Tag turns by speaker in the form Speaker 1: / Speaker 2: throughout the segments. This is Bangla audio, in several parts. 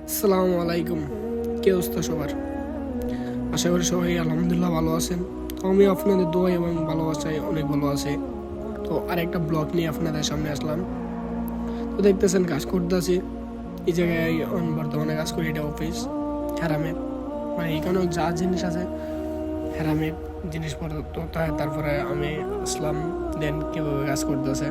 Speaker 1: আসসালামু আলাইকুম। কি অবস্থা সবার? আশা করি সবাই আলহামদুলিল্লাহ ভালো আছেন। তো আমি আপনাদের দোয়া এবং ভালোবাসায় অনেক ভালো আছি। তো আরেকটা ব্লগ নিয়ে আপনাদের সামনে আসলাম। তো দেখতেছেন কাজ করতেছি এই জায়গায় বর্তমানে কাজ করি। এটা অফিস হেরামে, মানে এখানেও যা জিনিস আছে হেরামে জিনিসপত্র। তো তারপরে আমি আসলাম, দেন কীভাবে কাজ করতেছে।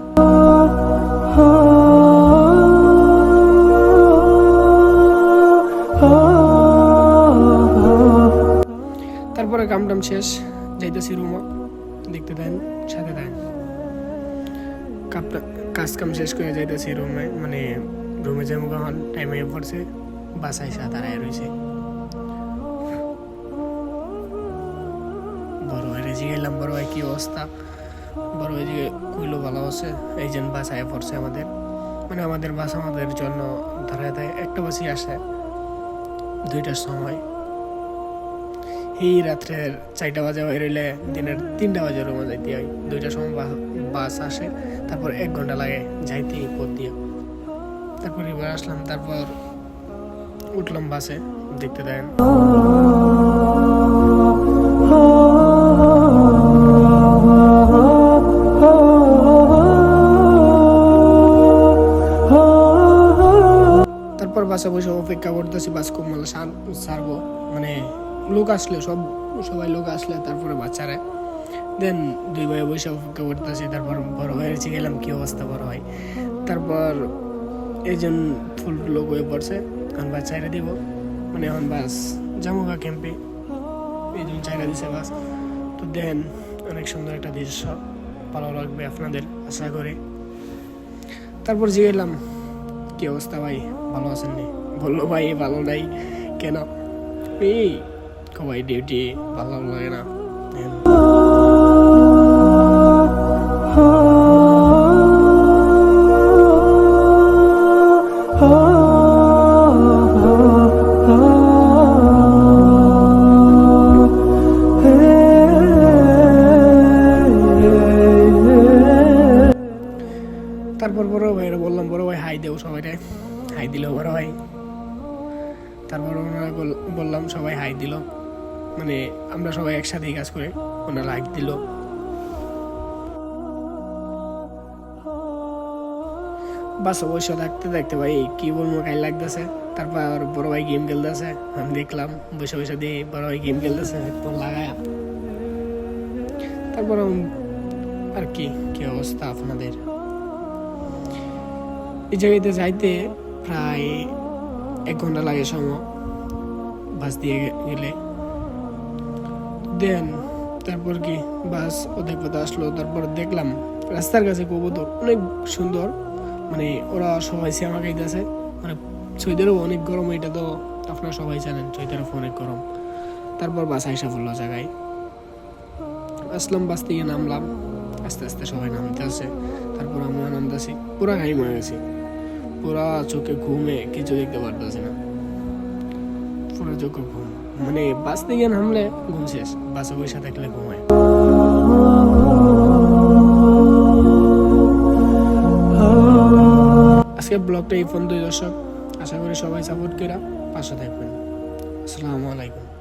Speaker 1: তারপরে কামটাম শেষ, যাইতেছি রুমে। দেখতে দেন, সাথে দেন। কাজ কাম শেষ করে যাইতেছি রুমে, মানে রুমে যাবো কখন টাইম হয়ে পড়ছে। বাসায় দাঁড়ায় রয়েছে। বড় ভাই রেজি গেলাম, বড় ভাই কি অবস্থা। বড় ভাই যে কইলো ভালো আছে। এই জন্য বাসায় পড়ছে আমাদের, মানে আমাদের বাস আমাদের জন্য ধরায় দেয়। একটা বাসই আসে 2টার সময়। এই রাত্রের 4টা বাজে বেরোলে দিনের 3টা বাজে রুমে যাইতে হয়। 2টার সময় বাস আসে, তারপর 1 ঘন্টা লাগে যাইতে পথ দিয়ে। তারপর এবার আসলাম, তারপর উঠলাম বাসে। দেখতে দেন তারপর বাসে বসে অপেক্ষা করতেছি বাস খুব মানে ছাড়বো, মানে লোক আসলে সবাই লোক আসলে তারপরে বাচ্চারা। দেন 2 ভাই বসে অপেক্ষা করতেছি। তারপর বড় ভাইয়ের কাছে গেলাম, কি অবস্থা বড় ভাই। তারপর এইজন ফুল লোক হয়ে পড়ছে। এখন বাস চাইরা দিব, মানে এখন বাস জামুগা ক্যাম্পে এইজন চাইরা দিছে বাস। তো দেন অনেক সুন্দর একটা দৃশ্য, ভালো লাগবে আপনাদের আশা করি। তারপর গেলাম, কি অবস্থা ভাই, ভালো আছেন নি? বললো ভাই ভালো নাই। কেন? এই ভাই ডিউটি ভালো লাগে না। তারপর বড় ভাইয়ের বললাম, বড় ভাই হাই দেও সবাই। হাই দিল বড় ভাই। তারপর ওনারা বললাম, সবাই হাই দিল, মানে আমরা সবাই একসাথেই কাজ করে। ওনারা লাইক দিল। বাস অবশ্য থাকতে ভাই কি বলবো, কাই লাগতেছে। তারপর বড় ভাই গেম খেলতেছে, আমি দেখলাম বসে দিয়ে বড় ভাই গেম খেলতেছে হেডফোন লাগায়া। তারপর আর কি অবস্থা আপনাদের? এই জায়গাতে যাইতে প্রায় 1 ঘন্টা লাগে সময় বাস দিয়ে গেলে। দেন তারপর কি বাস ওদের কথা আসলো। তারপর দেখলাম রাস্তার কাছে কবুতর অনেক সুন্দর, মানে ওরা সবাই শ্যামা খাইতেছে। মানে সৌদিরও অনেক গরম, এটা তো আপনারা সবাই জানেন, সৌদিরও অনেক গরম। তারপর বাস আইসা পড়লো জায়গায় আসলাম, বাস থেকে নামলাম। আস্তে আস্তে সবাই নামতে আসে, তারপর আমরা নামতেছি। পুরা ঘাইম হয়ে গেছি, পুরা চোখে ঘুমে কিছু দেখতে পারতেছি না। পুরো চোখে ঘুম, মানে বাস থেকে নামলে ঘুম শেষ, বাসে বসে থাকলে ঘুমায়। আজকে ব্লগটা এই পর্যন্তই দর্শক। আশা করি সবাই সাপোর্ট করে পাশে থাকবেন। আসসালামু আলাইকুম।